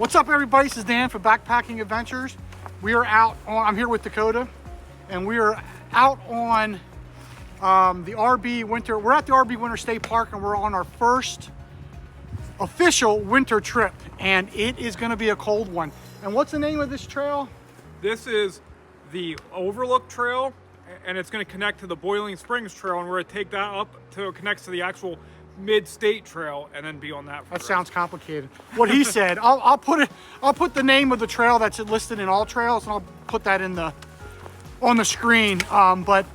What's up, everybody? This is Dan for Backpacking Adventures. We are out on, I'm here with Dakota, and we are out on the RB Winter, we're at the RB Winter State Park, and we're on our first official winter trip, and it is gonna be a cold one. And what's the name of this trail? This is the Overlook Trail, and it's gonna connect to the Boiling Springs Trail, and we're gonna take that up till it connects to the actual Mid-State Trail, and then be on that. That sounds complicated. What he said, I'll put the name of the trail that's listed in all trails, and I'll put that in on the screen. But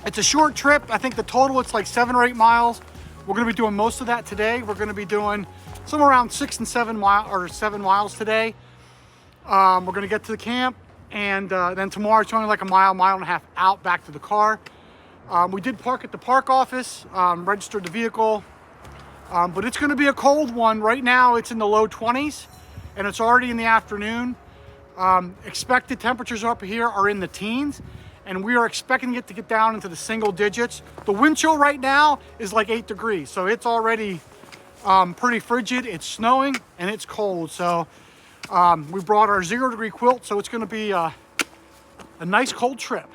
it's a short trip. I think the total it's like 7 or 8 miles. We're going to be doing most of that today. We're going to be doing somewhere around 6 and 7 miles today. We're going to get to the camp, and then tomorrow it's only like a mile and a half out back to the car. We did park at the park office, registered the vehicle, but it's going to be a cold one. Right now it's in the low 20s, and it's already in the afternoon. Expected temperatures up here are in the teens, and we are expecting it to get down into the single digits. The wind chill right now is like 8 degrees, so it's already pretty frigid. It's snowing and it's cold, so we brought our 0-degree quilt, so it's going to be a nice cold trip.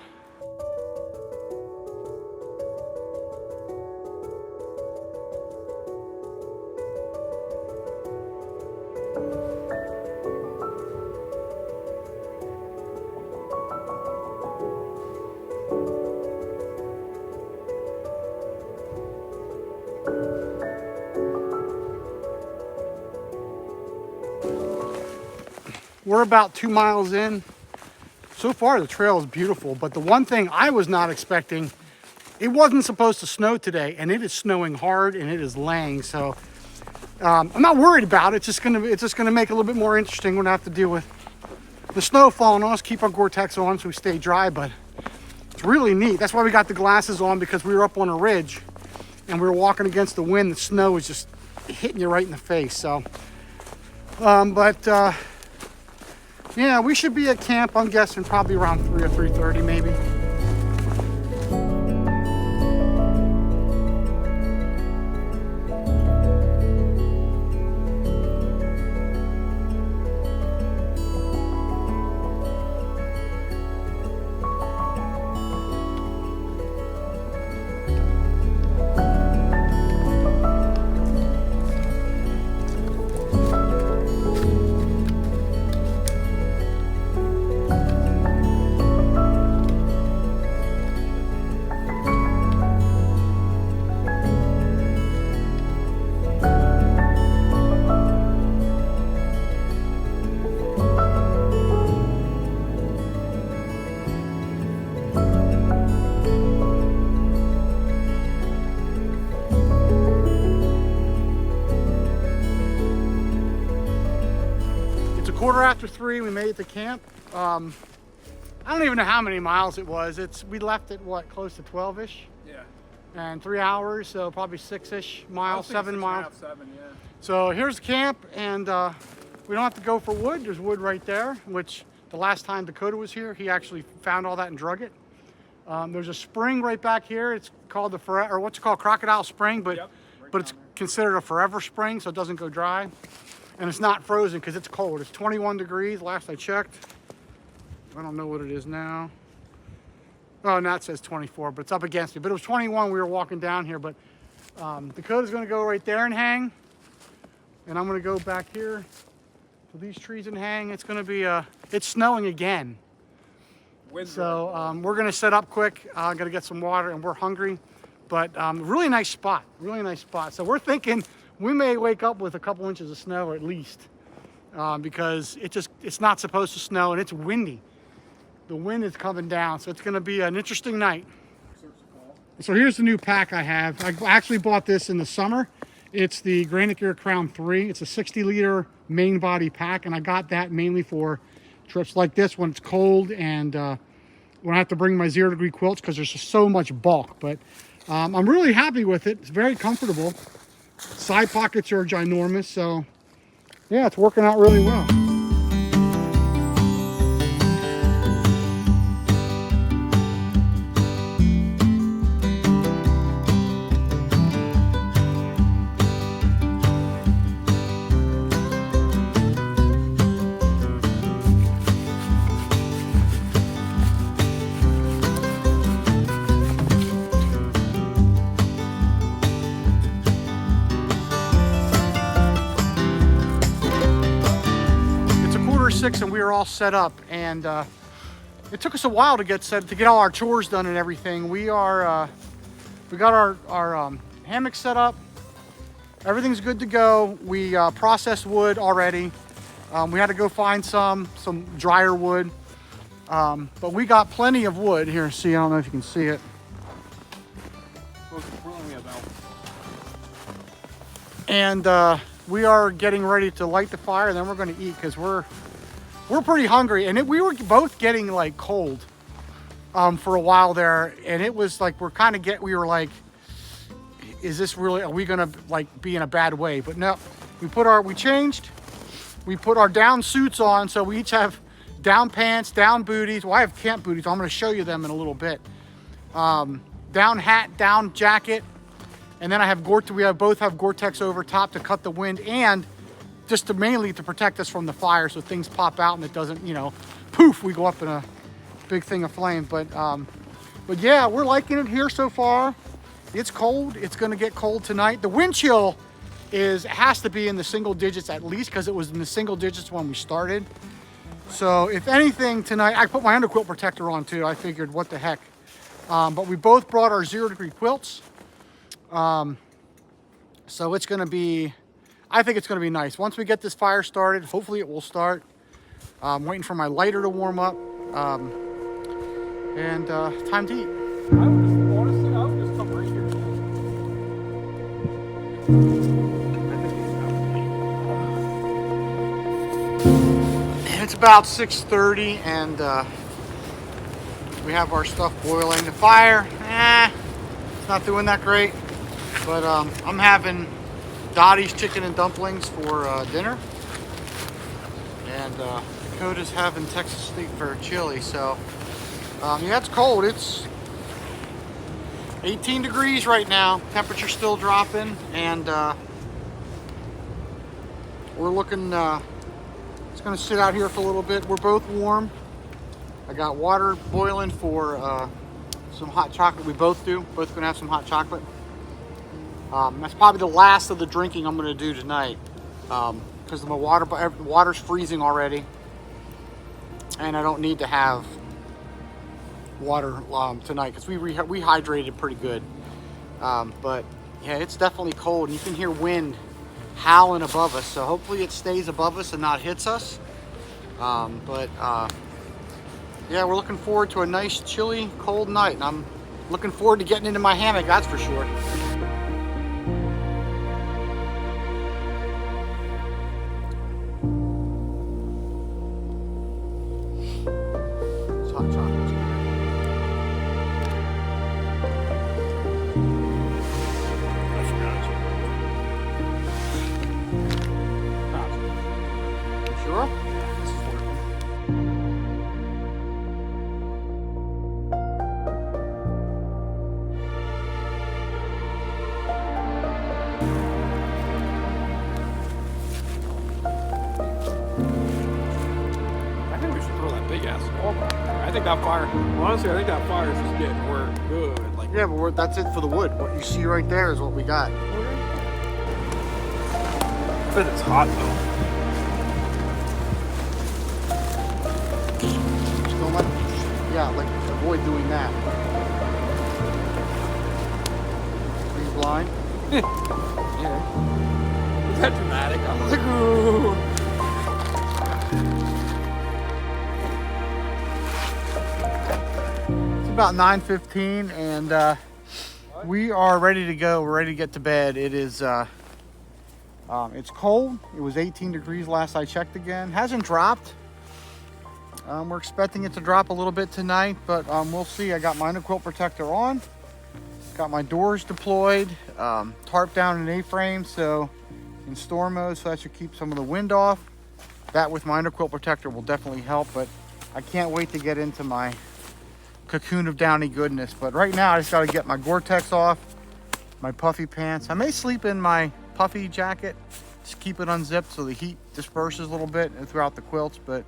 We're about 2 miles in. So far the trail is beautiful, but the one thing I was not expecting, it wasn't supposed to snow today, and it is snowing hard and it is laying. So I'm not worried about it. It's just gonna make it a little bit more interesting. We're gonna have to deal with the snow falling on us, keep our Gore-Tex on so we stay dry, but it's really neat. That's why we got the glasses on, because we were up on a ridge and we were walking against the wind. The snow was just hitting you right in the face. So, yeah, we should be at camp, I'm guessing, probably around 3 or 3:30 maybe. Quarter after 3, we made it to camp. I don't even know how many miles it was. We left at what, close to 12-ish? Yeah. And 3 hours, so probably 6-ish miles, 7 miles. 7, yeah. So here's the camp, and we don't have to go for wood. There's wood right there, which the last time Dakota was here, he actually found all that and drug it. There's a spring right back here. It's called Crocodile Spring, but Yep, but it's considered a forever spring, so it doesn't go dry. And it's not frozen because it's cold. It's 21 degrees last I checked. I don't know what it is now. Oh, now it says 24, but it's up against me. But it was 21, we were walking down here. But Dakota's gonna go right there and hang. And I'm gonna go back here to these trees and hang. It's gonna be, it's snowing again. So we're gonna set up quick. I'm gonna get some water, and we're hungry. But really nice spot, really nice spot. So we're thinking we may wake up with a couple inches of snow at least, because it's not supposed to snow, and it's windy. The wind is coming down, so it's gonna be an interesting night. So here's the new pack I have. I actually bought this in the summer. It's the Granite Gear Crown 3. It's a 60-liter main body pack, and I got that mainly for trips like this when it's cold, and when I have to bring my 0-degree quilts because there's just so much bulk. But I'm really happy with it. It's very comfortable. Side pockets are ginormous, so yeah, it's working out really well. 6 and we were all set up, and it took us a while to get all our chores done and everything. We got our hammock set up. Everything's good to go. We processed wood already. We had to go find some drier wood, but we got plenty of wood here. See, I don't know if you can see it. And we are getting ready to light the fire, and then we're going to eat, because we're pretty hungry. And we were both getting like cold for a while there, and it was like we were like, is this really, are we going to like be in a bad way? But no, we changed. We put our down suits on, so we each have down pants, down booties. Well, I have camp booties. I'm going to show you them in a little bit. Down hat, down jacket. And then we both have Gore-Tex over top to cut the wind, and just mainly to protect us from the fire, so things pop out and it doesn't, poof, we go up in a big thing of flame. But yeah, we're liking it here so far. It's cold. It's going to get cold tonight. The wind chill has to be in the single digits at least, because it was in the single digits when we started. So if anything tonight, I put my underquilt protector on too. I figured, what the heck. But we both brought our 0-degree quilts. So it's going to be, I think it's going to be nice. Once we get this fire started, hopefully it will start. I'm waiting for my lighter to warm up. And time to eat. Honestly, I would just come right here. It's about 6:30, and we have our stuff boiling. The fire, it's not doing that great. But I'm having Dottie's chicken and dumplings for dinner. And Dakota's having Texas steak for chili. So, yeah, it's cold. It's 18 degrees right now. Temperature's still dropping. And we're looking, it's going to sit out here for a little bit. We're both warm. I got water boiling for some hot chocolate. We both do. Both going to have some hot chocolate. That's probably the last of the drinking I'm going to do tonight, because the water's freezing already, and I don't need to have water tonight, because we hydrated pretty good. But yeah, it's definitely cold, and you can hear wind howling above us, so hopefully it stays above us and not hits us. Yeah, we're looking forward to a nice chilly cold night, and I'm looking forward to getting into my hammock, that's for sure. Hot chocolate's good. I forgot. You sure? This is working. I think we should throw that big ass log on there. I think that fire, honestly, I think that fire is just getting good. Like, Yeah, but that's it for the wood. What you see right there is what we got. I bet it's hot though. Just don't let, like avoid doing that. Are you blind? Yeah. Is that dramatic? I was like, ooh. It's about 9:15, and we are ready to go. We're ready to get to bed. It is, it's cold. It was 18 degrees last I checked again. Hasn't dropped. We're expecting it to drop a little bit tonight, but we'll see. I got my underquilt protector on. Got my doors deployed. Tarp down in A-frame, so in storm mode, so that should keep some of the wind off. That with my underquilt protector will definitely help, but I can't wait to get into my cocoon of downy goodness. But right now I just got to get my Gore-Tex off, my puffy pants. I may sleep in my puffy jacket, just keep it unzipped so the heat disperses a little bit throughout the quilts. But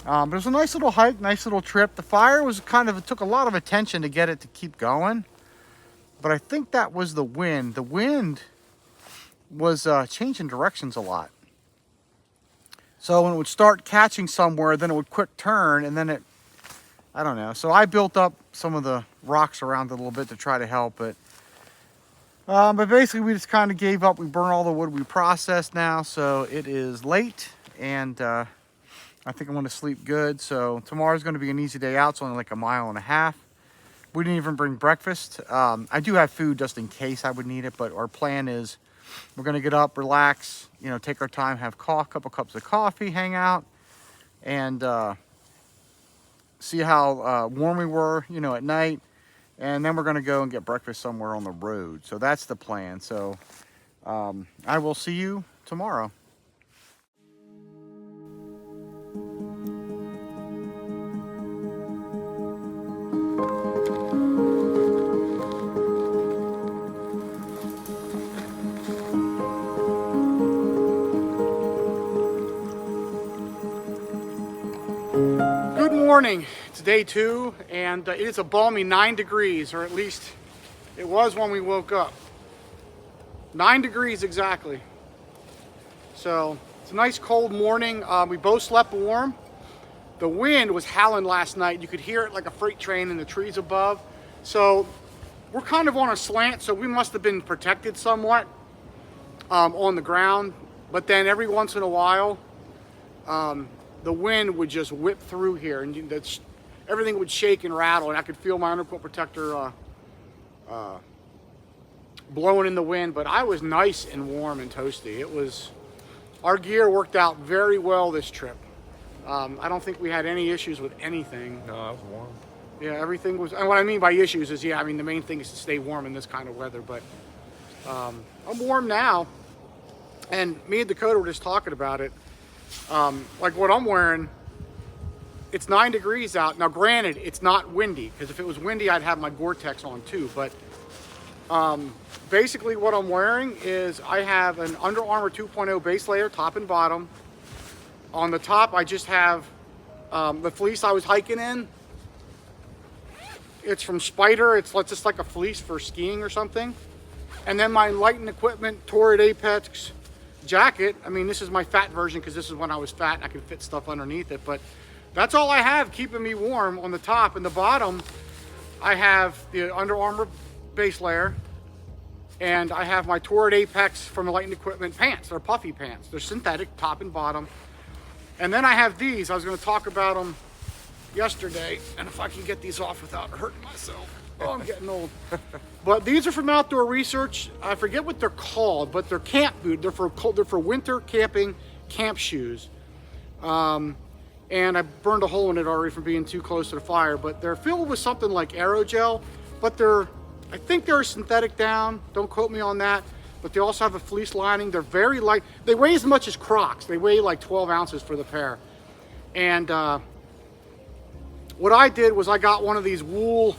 it was a nice little hike, nice little trip. The fire was it took a lot of attention to get it to keep going, but I think that was the wind. The wind was changing directions a lot. So when it would start catching somewhere, then it would quick turn, and then I don't know. So I built up some of the rocks around it a little bit to try to help it. But basically we just kind of gave up. We burned all the wood we processed now, so it is late, and I think I'm going to sleep good. So tomorrow's going to be an easy day out. It's only like 1.5 miles. We didn't even bring breakfast. I do have food just in case I would need it, but our plan is we're going to get up, relax, you know, take our time, have a couple cups of coffee, hang out, and see how warm we were, you know, at night. And then we're going to go and get breakfast somewhere on the road. So that's the plan. So I will see you tomorrow. Good morning. It's day 2, and it is a balmy 9 degrees, or at least it was when we woke up. 9 degrees exactly. So it's a nice cold morning. We both slept warm. The wind was howling last night. You could hear it like a freight train in the trees above. So we're kind of on a slant, so we must have been protected somewhat on the ground. But then every once in a while, the wind would just whip through here, and everything would shake and rattle, and I could feel my undercoat protector blowing in the wind. But I was nice and warm and toasty. Our gear worked out very well this trip. I don't think we had any issues with anything. No, I was warm. Yeah, everything was, and what I mean by issues is, yeah, I mean, the main thing is to stay warm in this kind of weather. But I'm warm now, and me and Dakota were just talking about it. Like what I'm wearing, it's 9 degrees out. Now granted, it's not windy, because if it was windy, I'd have my Gore-Tex on too. But basically what I'm wearing is I have an Under Armour 2.0 base layer, top and bottom. On the top, I just have the fleece I was hiking in. It's from Spider. It's just like a fleece for skiing or something. And then my lighting equipment, Torrid Apex jacket. I mean, this is my fat version, because this is when I was fat and I could fit stuff underneath it. But that's all I have keeping me warm on the top. And the bottom, I have the Under Armour base layer, and I have my Torrid Apex from the lighting equipment pants. They're puffy pants. They're synthetic, top and bottom. And then I have these. I was going to talk about them yesterday, and if I can get these off without hurting myself. Oh, I'm getting old. But these are from Outdoor Research. I forget what they're called, but they're camp boot. They're for winter camping, camp shoes. And I burned a hole in it already from being too close to the fire. But they're filled with something like aerogel, but I think they're synthetic down. Don't quote me on that. But they also have a fleece lining. They're very light. They weigh as much as Crocs. They weigh like 12 ounces for the pair. And what I did was I got one of these wool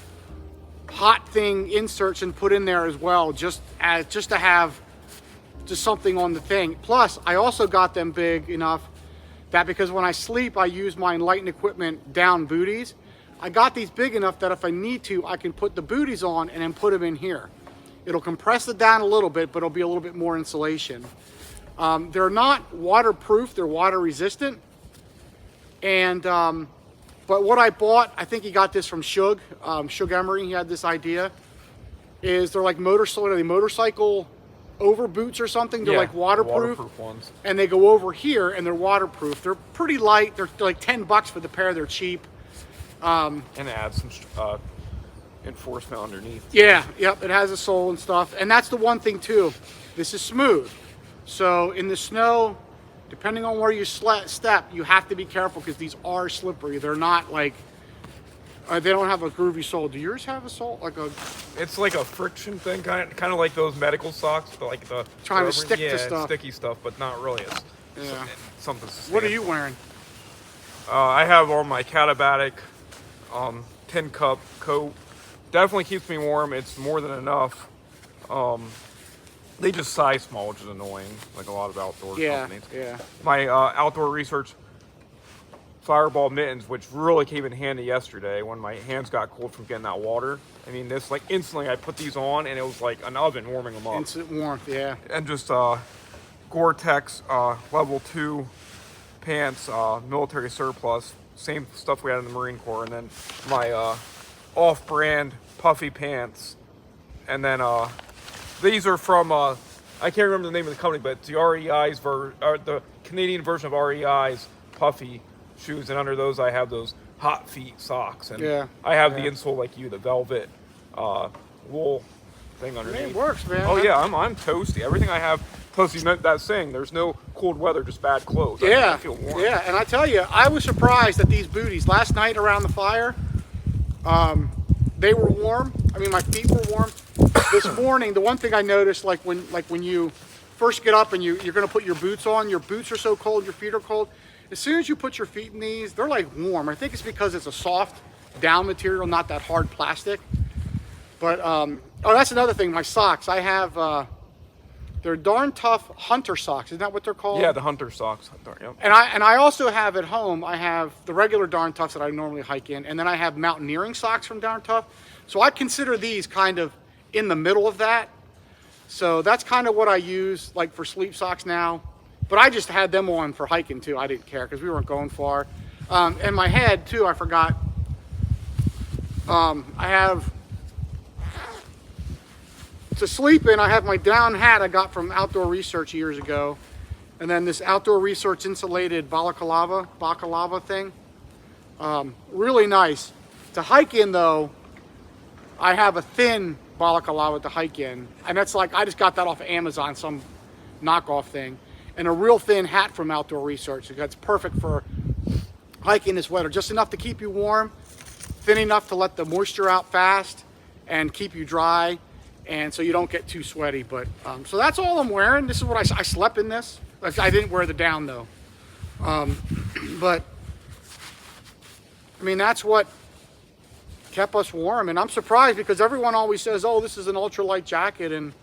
hot thing inserts and put in there as well, just to have just something on the thing. Plus, I also got them big enough that, because when I sleep, I use my lighting equipment down booties. I got these big enough that if I need to, I can put the booties on and then put them in here. It'll compress it down a little bit, but it'll be a little bit more insulation. They're not waterproof, they're water resistant. And but what I bought, I think he got this from Shug Emery. He had this idea. They're like motorcycle over boots or something. They're like waterproof ones. And they go over here, and they're waterproof. They're pretty light. They're like $10 for the pair. They're cheap. And it adds some enforcement underneath. Yeah, yep. It has a sole and stuff. And that's the one thing too. This is smooth. So in the snow, depending on where you step, you have to be careful, because these are slippery. They're not like, they don't have a groovy sole. Do yours have a sole? It's like a friction thing, kind of like those medical socks, like the trying to stick to stuff. Sticky stuff, but not really. It's something. What are you wearing? I have on my Catabatic tin cup coat. Definitely keeps me warm. It's more than enough. They just size small, which is annoying, like a lot of outdoor companies. Yeah. My Outdoor Research Fireball mittens, which really came in handy yesterday when my hands got cold from getting that water. I mean, this, like, instantly I put these on, and it was like an oven warming them up. Instant warmth, yeah. And just Gore-Tex level 2 pants, military surplus, same stuff we had in the Marine Corps, and then my off-brand puffy pants, and then these are from I can't remember the name of the company, but it's the REI's the Canadian version of REI's puffy shoes, and under those I have those hot feet socks, and I have the insole like you, the velvet wool thing underneath. It works, man. Oh yeah, I'm toasty. Everything I have. Plus, you know that saying, there's no cold weather, just bad clothes. I feel warm. Yeah, and I tell you, I was surprised at these booties. Last night around the fire, they were warm. I mean, my feet were warm. This morning, the one thing I noticed, like when you first get up and you're going to put your boots on, your boots are so cold, your feet are cold. As soon as you put your feet in these, they're like warm. I think it's because it's a soft down material, not that hard plastic. But, oh, that's another thing, my socks. I have... they're darn tough hunter socks. Isn't that what they're called? Yeah, the hunter socks. Yep. And I also have at home, I have the regular darn toughs that I normally hike in, and then I have mountaineering socks from Darn Tough. So I consider these kind of in the middle of that. So that's kind of what I use like for sleep socks now. But I just had them on for hiking too. I didn't care because we weren't going far. And my head too, I forgot. I have... to sleep in, I have my down hat I got from Outdoor Research years ago, and then this Outdoor Research insulated balaclava thing. Really nice. To hike in though, I have a thin balaclava to hike in, and that's like, I just got that off of Amazon, some knockoff thing, and a real thin hat from Outdoor Research. That's perfect for hiking this weather. Just enough to keep you warm, thin enough to let the moisture out fast and keep you dry, and so you don't get too sweaty. But so that's all I'm wearing. This is what I slept in this. I didn't wear the down though. But I mean, that's what kept us warm. And I'm surprised because everyone always says, oh, this is an ultralight jacket and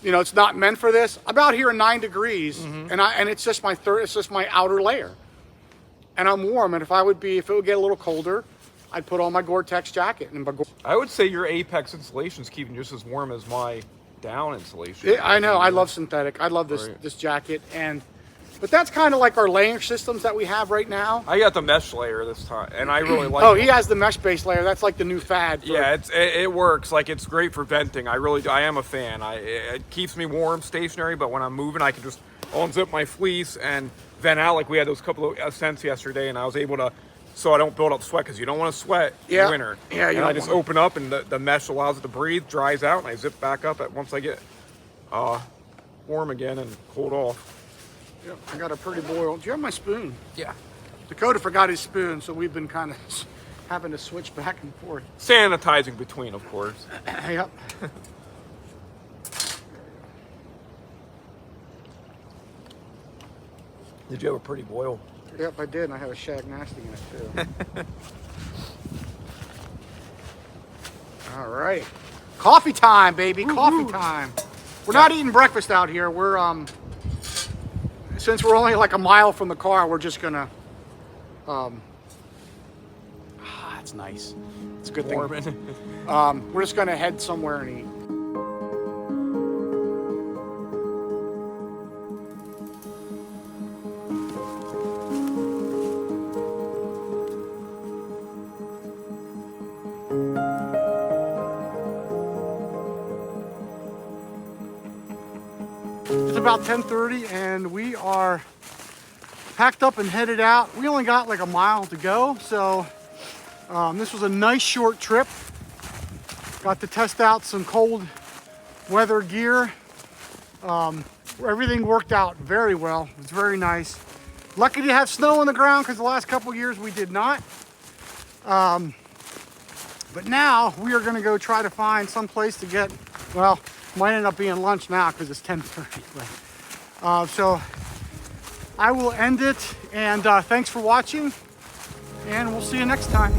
you know, it's not meant for this. I'm out here in 9 degrees and it's just my outer layer. And I'm warm. And if it would get a little colder, I'd put on my Gore-Tex jacket. I would say your Apex insulation is keeping just as warm as my down insulation. I know. I love synthetic. I love this jacket. But that's kind of like our layering systems that we have right now. I got the mesh layer this time, and I really like it. Oh, he has the mesh base layer. That's like the new fad. Yeah, it works. Like, it's great for venting. I am a fan. It keeps me warm, stationary, but when I'm moving, I can just unzip my fleece and vent out. Like, we had those couple of ascents yesterday, and I was able to, so I don't build up sweat, because you don't want to sweat in winter. Yeah, and I just open up, and the mesh allows it to breathe, dries out, and I zip back up once I get warm again and cooled off. Yep, I got a pretty boil. Do you have my spoon? Yeah. Dakota forgot his spoon, so we've been kind of having to switch back and forth. Sanitizing between, of course. Yep. Did you have a pretty boil? Yep, I did, and I have a shag nasty in it too. All right. Coffee time, baby. Coffee time. We're not eating breakfast out here. We're since we're only like a mile from the car, we're just gonna it's nice. It's a good thing. We're just gonna head somewhere and eat. It's about 10:30 and we are packed up and headed out. We only got like a mile to go, so this was a nice short trip. Got to test out some cold weather gear. Everything worked out very well. It was very nice. Lucky to have snow on the ground because the last couple of years we did not. But now we are going to go try to find some place to get, well, might end up being lunch now because it's 10:30. So I will end it, and thanks for watching, and we'll see you next time.